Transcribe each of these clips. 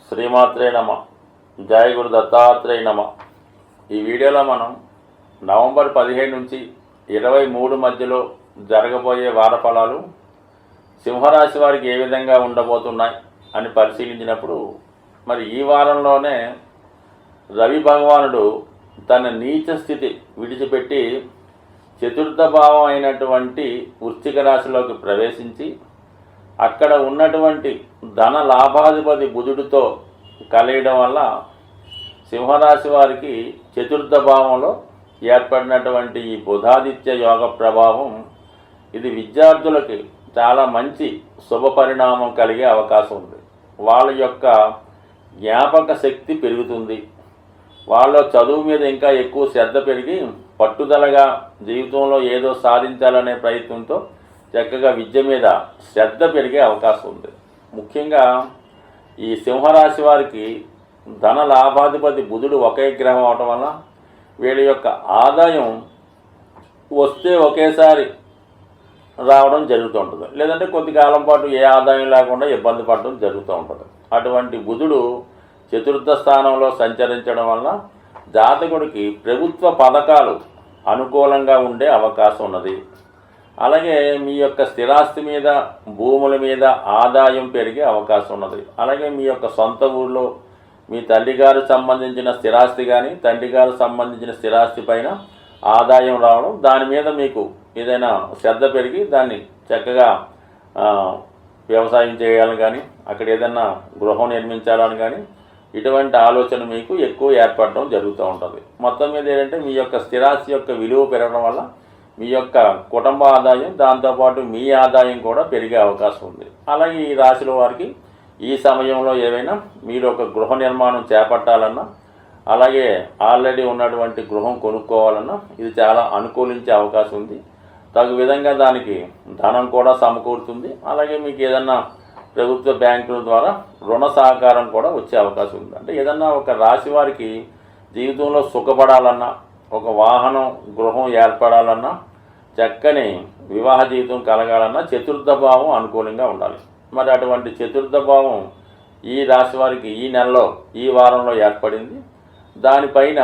శ్రీమాత్రే నమ. జయ గురు దత్తాత్రేయ నమ. ఈ వీడియోలో మనం నవంబర్ 15 నుంచి 23 మధ్యలో జరగబోయే వార ఫలాలు సింహరాశి వారికి ఏ విధంగా ఉండబోతున్నాయి అని పరిశీలించినప్పుడు, మరి ఈ వారంలోనే రవి భగవానుడు తన నీచ స్థితి విడిచిపెట్టి చతుర్థ భావం అయినటువంటి వృశ్చిక రాశిలోకి ప్రవేశించి అక్కడ ఉన్నటువంటి ధన లాభాధిపతి బుధుడితో కలియడం వల్ల సింహరాశి వారికి చతుర్థ భావంలో ఏర్పడినటువంటి ఈ బుధాదిత్య యోగ ప్రభావం ఇది విద్యార్థులకి చాలా మంచి శుభ పరిణామం కలిగే అవకాశం ఉంది. వాళ్ళ యొక్క జ్ఞాపక శక్తి పెరుగుతుంది. వాళ్ళ చదువు మీద ఇంకా ఎక్కువ శ్రద్ధ పెరిగి పట్టుదలగా జీవితంలో ఏదో సాధించాలనే ప్రయత్నంతో చక్కగా విద్య మీద శ్రద్ధ పెరిగే అవకాశం ఉంది. ముఖ్యంగా ఈ సింహరాశి వారికి ధన లాభాధిపతి బుధుడు ఒకే గ్రహం అవటం వల్ల వీళ్ళ యొక్క ఆదాయం వస్తే ఒకేసారి రావడం జరుగుతూ ఉంటుంది, లేదంటే కొద్ది కాలం పాటు ఏ ఆదాయం లేకుండా ఇబ్బంది పడడం జరుగుతూ ఉంటుంది. అటువంటి బుధుడు చతుర్థ స్థానంలో సంచరించడం వల్ల జాతకుడికి ప్రభుత్వ పథకాలు అనుకూలంగా ఉండే అవకాశం ఉన్నది. అలాగే మీ యొక్క స్థిరాస్తి మీద, భూముల మీద ఆదాయం పెరిగే అవకాశం ఉన్నది. అలాగే మీ యొక్క సొంత ఊళ్ళో మీ తల్లిగారు సంబంధించిన స్థిరాస్తి కానీ, తండ్రి గారు సంబంధించిన స్థిరాస్తి పైన ఆదాయం రావడం, దాని మీద మీకు ఏదైనా శ్రద్ధ పెరిగి దాన్ని చక్కగా వ్యవసాయం చేయాలని కానీ, అక్కడ ఏదైనా గృహం నిర్మించాలని కానీ ఇటువంటి ఆలోచన మీకు ఎక్కువ ఏర్పడడం జరుగుతూ ఉంటుంది. మొత్తం మీద ఏంటంటే మీ యొక్క స్థిరాస్తి యొక్క విలువ పెరగడం వల్ల మీ యొక్క కుటుంబ ఆదాయం, దాంతోపాటు మీ ఆదాయం కూడా పెరిగే అవకాశం ఉంది. అలాగే ఈ రాశిలో వారికి ఈ సమయంలో ఏవైనా మీరు ఒక గృహ నిర్మాణం చేపట్టాలన్నా, అలాగే ఆల్రెడీ ఉన్నటువంటి గృహం కొనుక్కోవాలన్నా ఇది చాలా అనుకూలించే అవకాశం ఉంది. తగు విధంగా దానికి ధనం కూడా సమకూరుతుంది. అలాగే మీకు ఏదన్నా ప్రభుత్వ బ్యాంకుల ద్వారా రుణ సహకారం కూడా వచ్చే అవకాశం ఉంది. అంటే ఏదన్నా ఒక రాశి వారికి జీవితంలో సుఖపడాలన్నా, ఒక వాహనం, గృహం ఏర్పడాలన్నా, చక్కని వివాహ జీవితం కలగాలన్నా చతుర్థ భావం అనుకూలంగా ఉండాలి. మరి అటువంటి చతుర్థ భావం ఈ రాశి వారికి ఈ నెలలో, ఈ వారంలో ఏర్పడింది. దానిపైన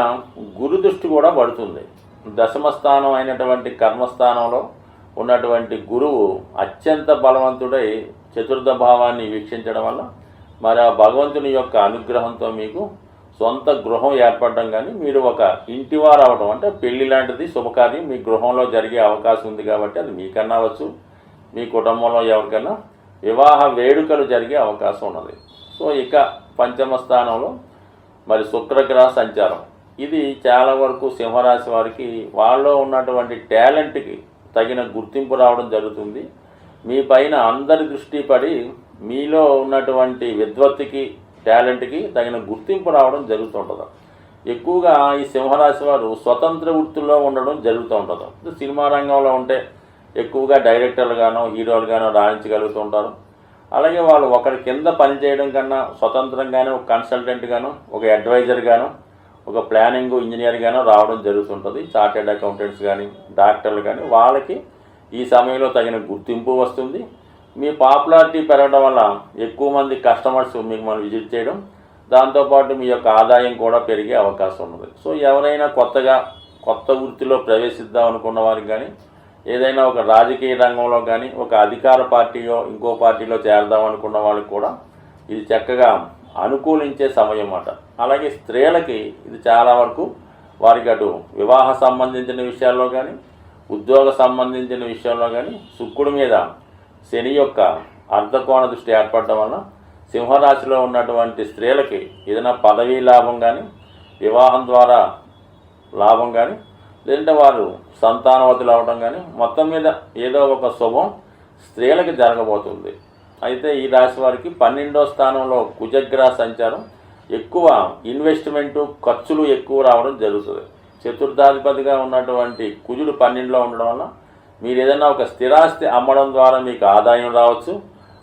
గురు దృష్టి కూడా పడుతుంది. దశమ స్థానం అయినటువంటి కర్మస్థానంలో ఉన్నటువంటి గురువు అత్యంత బలవంతుడై చతుర్థ భావాన్ని వీక్షించడం వల్ల మరి ఆ భగవంతుని యొక్క అనుగ్రహంతో మీకు సొంత గృహం ఏర్పడడం కానీ, మీరు ఒక ఇంటివారు అవడం, అంటే పెళ్లి లాంటిది శుభకార్యం మీ గృహంలో జరిగే అవకాశం ఉంది. కాబట్టి అది మీకన్నా అవ్వచ్చు, మీ కుటుంబంలో ఎవరికైనా వివాహ వేడుకలు జరిగే అవకాశం ఉన్నది. సో ఇక పంచమ స్థానంలో మరి శుక్రగ్రహ సంచారం, ఇది చాలా వరకు సింహరాశి వారికి వాళ్ళలో ఉన్నటువంటి టాలెంట్కి తగిన గుర్తింపు రావడం జరుగుతుంది. మీ పైన అందరి దృష్టి పడి మీలో ఉన్నటువంటి విద్వత్తుకి, టాలెంట్కి తగిన గుర్తింపు రావడం జరుగుతుంటుంది. ఎక్కువగా ఈ సింహరాశి వారు స్వతంత్ర వృత్తుల్లో ఉండడం జరుగుతూ ఉంటుంది. సినిమా రంగంలో ఉంటే ఎక్కువగా డైరెక్టర్లుగానో, హీరోలుగానో రాణించగలుగుతూ ఉంటారు. అలాగే వాళ్ళు ఒకరి కింద పనిచేయడం కన్నా స్వతంత్రంగానో, ఒక కన్సల్టెంట్గానో, ఒక అడ్వైజర్గానో, ఒక ప్లానింగ్ ఇంజనీర్గానో రావడం జరుగుతుంటుంది. చార్టెడ్ అకౌంటెంట్స్ కానీ, డాక్టర్లు కానీ వాళ్ళకి ఈ సమయంలో తగిన గుర్తింపు వస్తుంది. మీ పాపులారిటీ పెరగడం వల్ల ఎక్కువ మంది కస్టమర్స్ మీకు మనం విజిట్ చేయడం, దాంతోపాటు మీ యొక్క ఆదాయం కూడా పెరిగే అవకాశం ఉన్నది. సో ఎవరైనా కొత్త వృత్తిలో ప్రవేశిద్దాం అనుకున్న వారికి కానీ, ఏదైనా ఒక రాజకీయ రంగంలో కానీ, ఒక అధికార పార్టీలో ఇంకో పార్టీలో చేరదాం అనుకున్న వాళ్ళకి కూడా ఇది చక్కగా అనుకూలించే సమయం అన్నమాట. అలాగే స్త్రీలకి ఇది చాలా వరకు వారికి అటు వివాహ సంబంధించిన విషయాల్లో కానీ, ఉద్యోగ సంబంధించిన విషయంలో కానీ శుక్రుడి మీద శని యొక్క అర్ధకోణ దృష్టి ఏర్పడడం వల్ల సింహరాశిలో ఉన్నటువంటి స్త్రీలకి ఏదైనా పదవీ లాభం కానీ, వివాహం ద్వారా లాభం కానీ, లేదంటే వారు సంతానవతులు అవడం కానీ, మొత్తం మీద ఏదో ఒక శుభం స్త్రీలకి జరగబోతుంది. అయితే ఈ రాశి వారికి 12వ స్థానంలో కుజగ్రహ సంచారం, ఎక్కువ ఇన్వెస్ట్మెంటు, ఖర్చులు ఎక్కువ రావడం జరుగుతుంది. చతుర్థాధిపతిగా ఉన్నటువంటి కుజుడు 12లో ఉండడం వల్ల మీరు ఏదైనా ఒక స్థిరాస్తి అమ్మడం ద్వారా మీకు ఆదాయం రావచ్చు.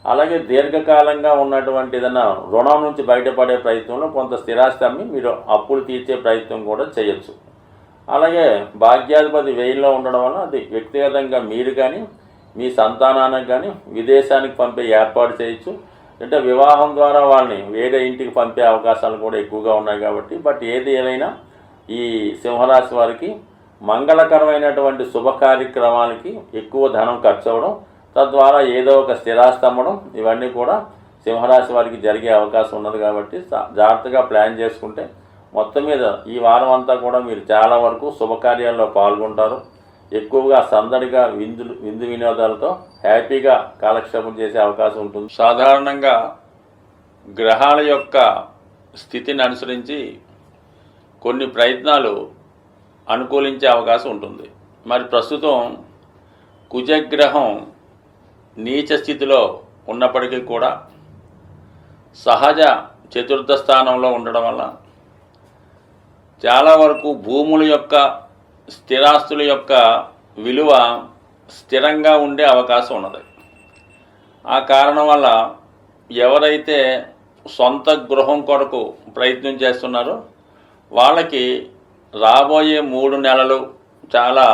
అలాగే దీర్ఘకాలంగా ఉన్నటువంటి ఏదైనా రుణం నుంచి బయటపడే ప్రయత్నంలో కొంత స్థిరాస్తి అమ్మి మీరు అప్పులు తీర్చే ప్రయత్నం కూడా చేయొచ్చు. అలాగే భాగ్యాధిపతి 1000లో ఉండడం వల్ల అది వ్యక్తిగతంగా మీరు కానీ, మీ సంతానానికి కానీ విదేశానికి పంపే ఏర్పాటు చేయొచ్చు. అంటే వివాహం ద్వారా వాళ్ళని వేరే ఇంటికి పంపే అవకాశాలు కూడా ఎక్కువగా ఉన్నాయి కాబట్టి బట్ ఏది ఏమైనా ఈ సింహరాశి వారికి మంగళకరమైనటువంటి శుభ కార్యక్రమాలకి ఎక్కువ ధనం ఖర్చు అవ్వడం, తద్వారా ఏదో ఒక స్థిరాస్తి అమ్మడం, ఇవన్నీ కూడా సింహరాశి వారికి జరిగే అవకాశం ఉన్నది. కాబట్టి జాగ్రత్తగా ప్లాన్ చేసుకుంటే మొత్తం మీద ఈ వారం అంతా కూడా మీరు చాలా వరకు శుభకార్యాల్లో పాల్గొంటారు. ఎక్కువగా సందడిగా విందు వినోదాలతో హ్యాపీగా కాలక్షేపం చేసే అవకాశం ఉంటుంది. సాధారణంగా గ్రహాల యొక్క స్థితిని అనుసరించి కొన్ని ప్రయత్నాలు అనుకూలించే అవకాశం ఉంటుంది. మరి ప్రస్తుతం కుజగ్రహం నీచ స్థితిలో ఉన్నప్పటికీ కూడా సహజ చతుర్థ స్థానంలో ఉండడం వల్ల చాలా వరకు భూముల యొక్క స్థిరాస్తుల యొక్క విలువ స్థిరంగా ఉండే అవకాశం ఉన్నది. ఆ కారణం వల్ల ఎవరైతే సొంత గృహం కొరకు ప్రయత్నం చేస్తున్నారో వాళ్ళకి రాబోయే 3 నెలలు చాలా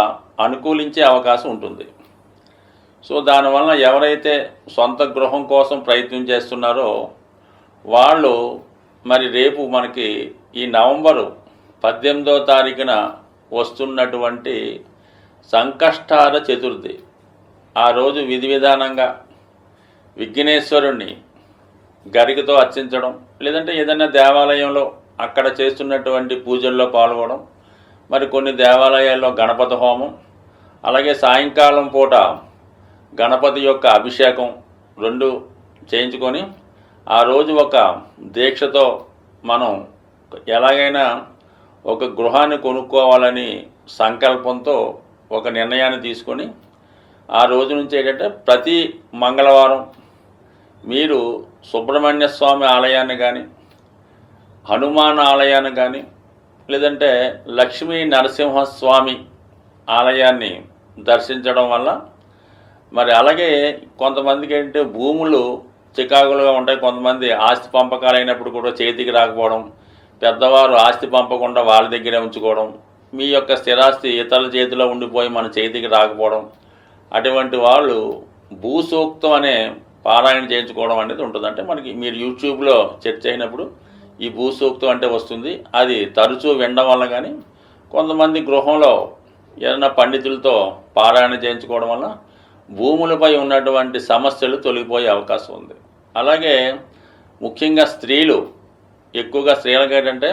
అనుకూలించే అవకాశం ఉంటుంది. సో దానివల్ల ఎవరైతే సొంత గృహం కోసం ప్రయత్నం చేస్తున్నారో వాళ్ళు మరి రేపు మనకి ఈ నవంబరు 18వ తారీఖున వస్తున్నటువంటి సంకష్టార చతుర్థి, ఆ రోజు విధి విధానంగా విఘ్నేశ్వరుణ్ణి గరికతో అర్చించడం, లేదంటే ఏదైనా దేవాలయంలో అక్కడ చేస్తున్నటువంటి పూజల్లో పాల్గొనడం, మరి కొన్ని దేవాలయాల్లో గణపతి హోమం, అలాగే సాయంకాలం పూట గణపతి యొక్క అభిషేకం 2 చేయించుకొని ఆ రోజు ఒక దీక్షతో మనం ఎలాగైనా ఒక గృహాన్ని కొనుక్కోవాలని సంకల్పంతో ఒక నిర్ణయాన్ని తీసుకొని ఆ రోజు నుంచి ఏంటంటే ప్రతి మంగళవారం మీరు సుబ్రహ్మణ్య స్వామి ఆలయాన్ని కానీ, హనుమాన్ ఆలయాన్ని కానీ, లేదంటే లక్ష్మీ నరసింహస్వామి ఆలయాన్ని దర్శించడం వల్ల మరి అలాగే కొంతమందికి ఏంటంటే భూములు చికాకులుగా ఉంటాయి. కొంతమంది ఆస్తి పంపకాలు అయినప్పుడు కూడా చేతికి రాకపోవడం, పెద్దవారు ఆస్తి పంపకుండా వాళ్ళ దగ్గరే ఉంచుకోవడం, మీ యొక్క స్థిరాస్తి ఇతరుల చేతిలో ఉండిపోయి మన చేతికి రాకపోవడం, అటువంటి వాళ్ళు భూసూక్తం అనే పారాయణ చేయించుకోవడం అనేది ఉంటుంది. అంటే మనకి మీరు యూట్యూబ్లో సెర్చ్ అయినప్పుడు ఈ భూసూక్తం అంటే వస్తుంది. అది తరచూ వినడం వల్ల కానీ, కొంతమంది గృహంలో ఏదైనా పండితులతో పారాయణ చేయించుకోవడం వల్ల భూములపై ఉన్నటువంటి సమస్యలు తొలగిపోయే అవకాశం ఉంది. అలాగే ముఖ్యంగా స్త్రీలు, ఎక్కువగా స్త్రీలకు ఏంటంటే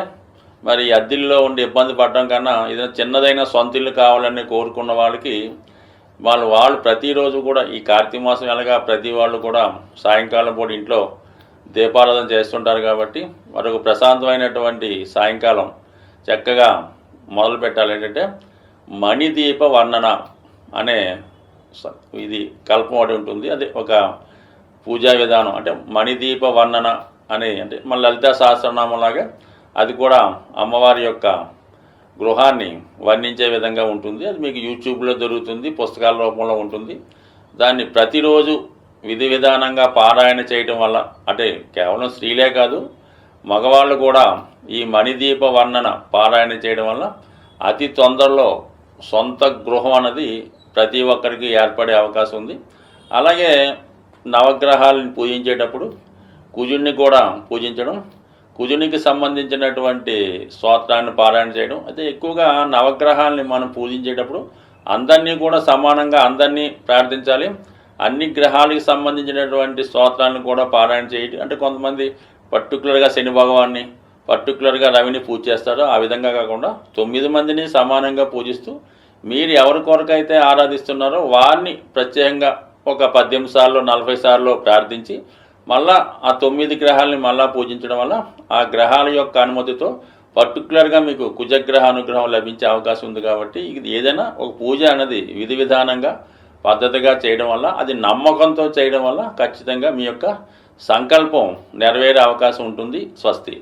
మరి అద్దెల్లో ఉండి ఇబ్బంది పడడం కన్నా ఏదైనా చిన్నదైన సొంత ఇల్లు కావాలని కోరుకున్న వాళ్ళకి వాళ్ళు ప్రతిరోజు కూడా ఈ కార్తీక మాసం ఎలాగా ప్రతి వాళ్ళు కూడా సాయంకాలం పూట ఇంట్లో దీపారాధన చేస్తుంటారు. కాబట్టి మరొక ప్రశాంతమైనటువంటి సాయంకాలం చక్కగా మొదలు పెట్టాలి. ఏంటంటే మణిదీప వర్ణన అనే ఇది కల్పం ఒకటి ఉంటుంది. అది ఒక పూజా విధానం. అంటే మణిదీప వర్ణన అనే అంటే మన లలితా సహస్రనామంలాగా అది కూడా అమ్మవారి యొక్క గృహాన్ని వర్ణించే విధంగా ఉంటుంది. అది మీకు యూట్యూబ్లో దొరుకుతుంది, పుస్తకాల రూపంలో ఉంటుంది. దాన్ని ప్రతిరోజు విధి విధానంగా పారాయణ చేయటం వల్ల, అంటే కేవలం స్త్రీలే కాదు మగవాళ్ళు కూడా ఈ మణిదీప వర్ణన పారాయణ చేయడం వల్ల అతి తొందరలో సొంత గృహం అన్నది ప్రతి ఒక్కరికి ఏర్పడే అవకాశం ఉంది. అలాగే నవగ్రహాలను పూజించేటప్పుడు కుజుడిని కూడా పూజించడం, కుజునికి సంబంధించినటువంటి స్తోత్రాన్ని పారాయణ చేయడం. అయితే ఎక్కువగా నవగ్రహాలని మనం పూజించేటప్పుడు అందరినీ కూడా సమానంగా అందరినీ ప్రార్థించాలి. అన్ని గ్రహాలకు సంబంధించినటువంటి స్తోత్రాలను కూడా పారాయణ చేయడం. అంటే కొంతమంది పర్టికులర్గా శని భగవాన్ని, పర్టికులర్గా రవిని పూజ చేస్తారో ఆ విధంగా కాకుండా 9 మందిని సమానంగా పూజిస్తూ మీరు ఎవరి కొరకైతే ఆరాధిస్తున్నారో వారిని ప్రత్యేకంగా ఒక 18 సార్లు 40 సార్లు ప్రార్థించి మళ్ళా ఆ 9 గ్రహాలని మళ్ళా పూజించడం వల్ల ఆ గ్రహాల యొక్క అనుమతితో పర్టికులర్గా మీకు కుజగ్రహ అనుగ్రహం లభించే అవకాశం ఉంది. కాబట్టి ఇది ఏదైనా ఒక పూజ అనేది విధి విధానంగా పద్ధతిగా చేయడం వల్ల, అది నమ్మకంతో చేయడం వల్ల ఖచ్చితంగా మీ యొక్క సంకల్పం నెరవేరే అవకాశం ఉంటుంది. స్వస్తి.